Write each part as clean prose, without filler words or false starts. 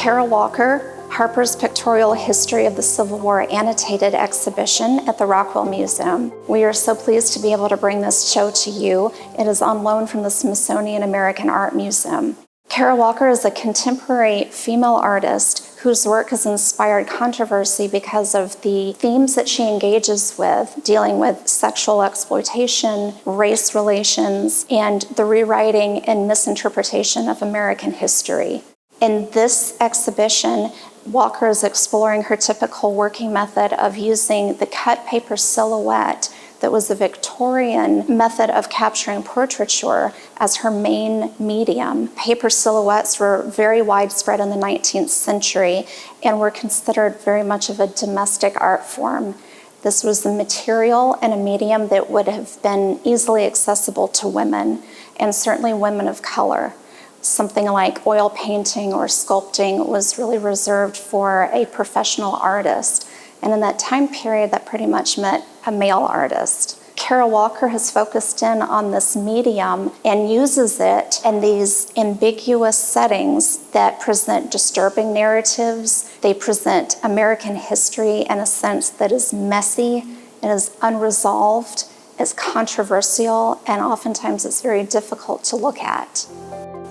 Kara Walker, Harper's Pictorial History of the Civil War Annotated Exhibition at the Rockwell Museum. We are so pleased to be able to bring this show to you. It is on loan from the Smithsonian American Art Museum. Kara Walker is a contemporary female artist whose work has inspired controversy because of the themes that she engages with, dealing with sexual exploitation, race relations, and the rewriting and misinterpretation of American history. In this exhibition, Walker is exploring her typical working method of using the cut paper silhouette that was the Victorian method of capturing portraiture as her main medium. Paper silhouettes were very widespread in the 19th century and were considered very much of a domestic art form. This was the material and a medium that would have been easily accessible to women, and certainly women of color. Something like oil painting or sculpting was really reserved for a professional artist. And in that time period, that pretty much meant a male artist. Kara Walker has focused in on this medium and uses it in these ambiguous settings that present disturbing narratives. They present American history in a sense that is messy, it is unresolved, it's controversial, and oftentimes it's very difficult to look at.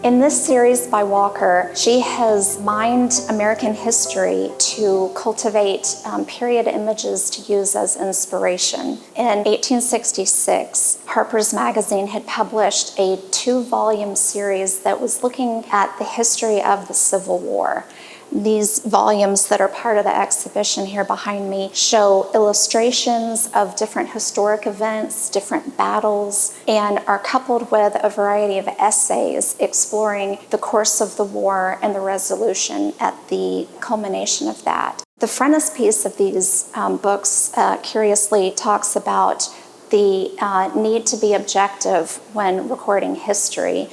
In this series by Walker, she has mined American history to cultivate period images to use as inspiration. In 1866, Harper's Magazine had published a 2-volume series that was looking at the history of the Civil War. These volumes that are part of the exhibition here behind me show illustrations of different historic events, different battles, and are coupled with a variety of essays exploring the course of the war and the resolution at the culmination of that. The frontispiece of these books curiously talks about the need to be objective when recording history,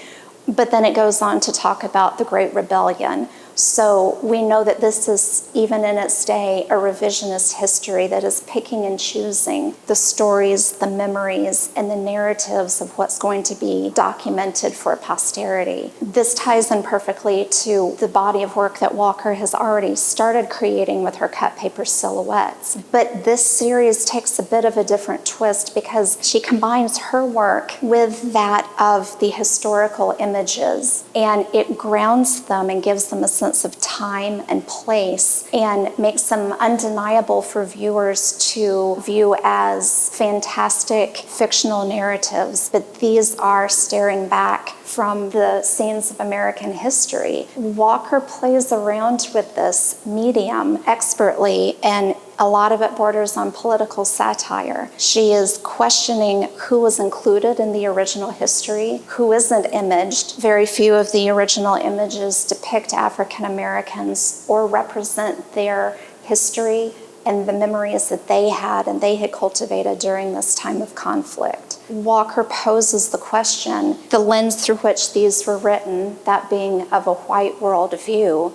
but then it goes on to talk about the Great Rebellion. So we know that this is, even in its day, a revisionist history that is picking and choosing the stories, the memories, and the narratives of what's going to be documented for posterity. This ties in perfectly to the body of work that Walker has already started creating with her cut paper silhouettes. But this series takes a bit of a different twist because she combines her work with that of the historical images, and it grounds them and gives them a sense of time and place and makes them undeniable for viewers to view as fantastic fictional narratives. But these are staring back from the scenes of American history. Walker plays around with this medium expertly, and a lot of it borders on political satire. She is questioning who was included in the original history, who isn't imaged. Very few of the original images depict African Americans or represent their history and the memories that they had and they had cultivated during this time of conflict. Walker poses the question, the lens through which these were written, that being of a white world view,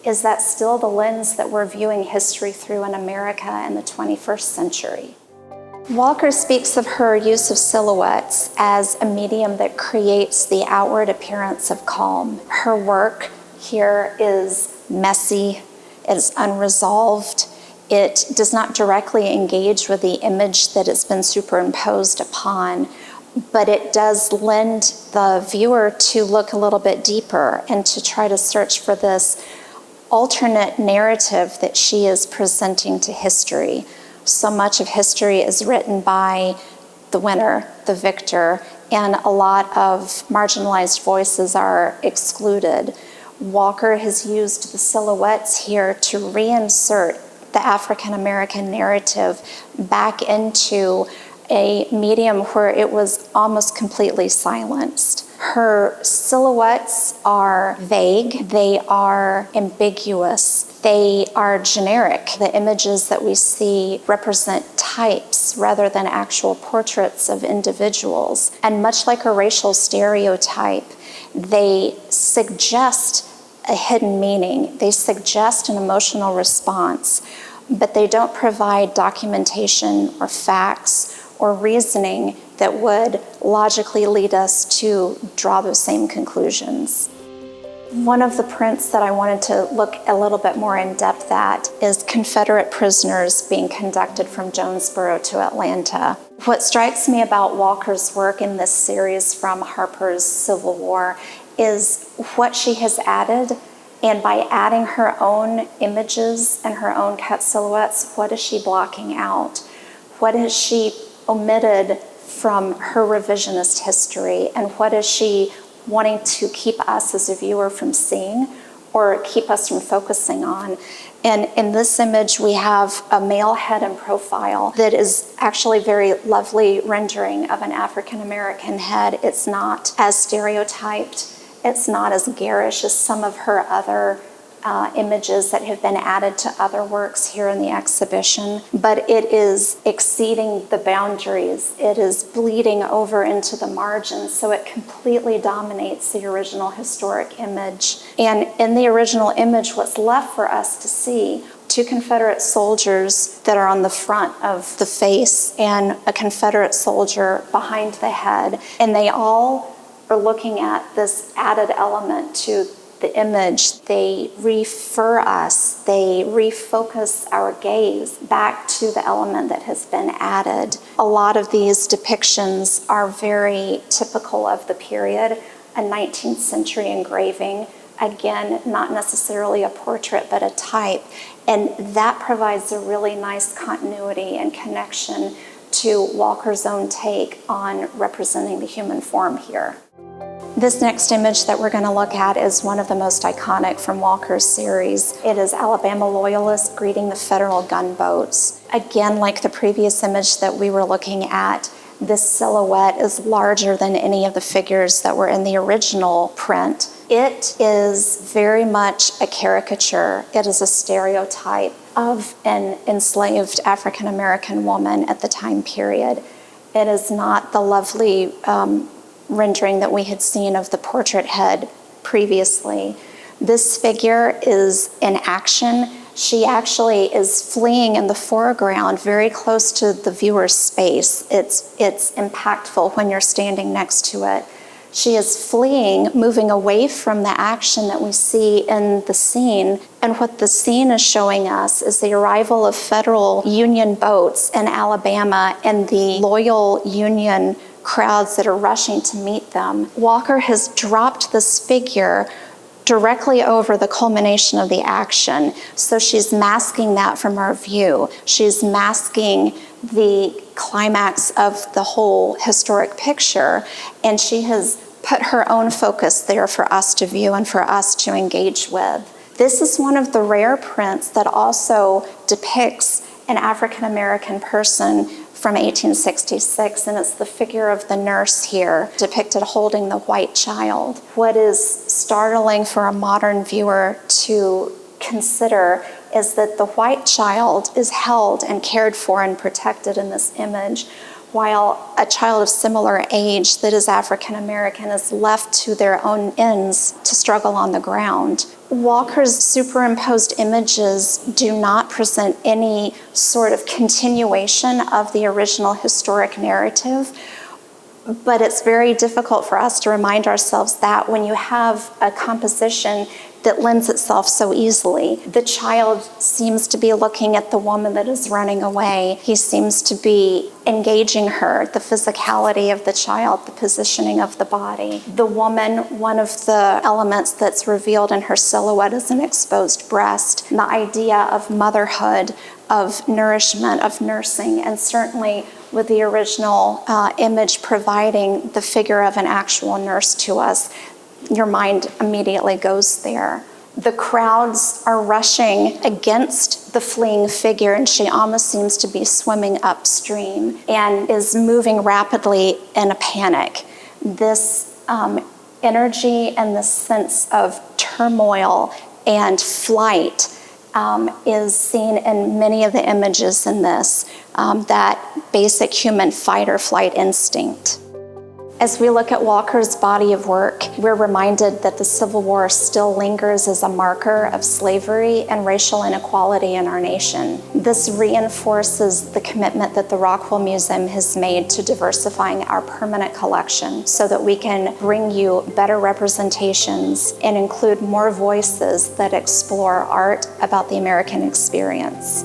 is that still the lens that we're viewing history through in America in the 21st century? Walker speaks of her use of silhouettes as a medium that creates the outward appearance of calm. Her work here is messy, it is unresolved, it does not directly engage with the image that has been superimposed upon, but it does lend the viewer to look a little bit deeper and to try to search for this alternate narrative that she is presenting to history. So much of history is written by the winner, the victor, and a lot of marginalized voices are excluded. Walker has used the silhouettes here to reinsert the African American narrative back into a medium where it was almost completely silenced. Her silhouettes are vague, they are ambiguous, they are generic. The images that we see represent types rather than actual portraits of individuals. And much like a racial stereotype, they suggest a hidden meaning. They suggest an emotional response, but they don't provide documentation or facts or reasoning that would logically lead us to draw those same conclusions. One of the prints that I wanted to look a little bit more in depth at is Confederate prisoners being conducted from Jonesboro to Atlanta. What strikes me about Walker's work in this series from Harper's Civil War is what she has added, and by adding her own images and her own cut silhouettes, what is she blocking out? What has she omitted from her revisionist history, and what is she wanting to keep us as a viewer from seeing or keep us from focusing on? And in this image, we have a male head and profile that is actually very lovely rendering of an African-American head. It's not as stereotyped. It's not as garish as some of her other images that have been added to other works here in the exhibition, but it is exceeding the boundaries. It is bleeding over into the margins, so it completely dominates the original historic image. And in the original image, what's left for us to see, two Confederate soldiers that are on the front of the face and a Confederate soldier behind the head, and they all are looking at this added element to the image. They refer us, they refocus our gaze back to the element that has been added. A lot of these depictions are very typical of the period, a 19th century engraving, again, not necessarily a portrait, but a type. And that provides a really nice continuity and connection to Walker's own take on representing the human form here. This next image that we're going to look at is one of the most iconic from Walker's series. It is Alabama Loyalists greeting the Federal gunboats. Again, like the previous image that we were looking at, this silhouette is larger than any of the figures that were in the original print. It is very much a caricature. It is a stereotype of an enslaved African-American woman at the time period. It is not the lovely rendering that we had seen of the portrait head previously. This figure is in action. She actually is fleeing in the foreground, very close to the viewer's space. It's impactful when you're standing next to it. She is fleeing, moving away from the action that we see in the scene. And what the scene is showing us is the arrival of Federal Union boats in Alabama and the loyal Union crowds that are rushing to meet them. Walker has dropped this figure directly over the culmination of the action. So she's masking that from our view. She's masking the climax of the whole historic picture, and she has put her own focus there for us to view and for us to engage with. This is one of the rare prints that also depicts an African-American person from 1866, and it's the figure of the nurse here depicted holding the white child. What is startling for a modern viewer to consider is that the white child is held and cared for and protected in this image, while a child of similar age that is African American is left to their own ends to struggle on the ground. Walker's superimposed images do not present any sort of continuation of the original historic narrative, but it's very difficult for us to remind ourselves that when you have a composition that lends itself so easily. The child seems to be looking at the woman that is running away. He seems to be engaging her, the physicality of the child, the positioning of the body. The woman, one of the elements that's revealed in her silhouette is an exposed breast. The idea of motherhood, of nourishment, of nursing, and certainly with the original image providing the figure of an actual nurse to us, your mind immediately goes there. The crowds are rushing against the fleeing figure, and she almost seems to be swimming upstream and is moving rapidly in a panic. This energy and this sense of turmoil and flight is seen in many of the images in this, that basic human fight or flight instinct. As we look at Walker's body of work, we're reminded that the Civil War still lingers as a marker of slavery and racial inequality in our nation. This reinforces the commitment that the Rockwell Museum has made to diversifying our permanent collection so that we can bring you better representations and include more voices that explore art about the American experience.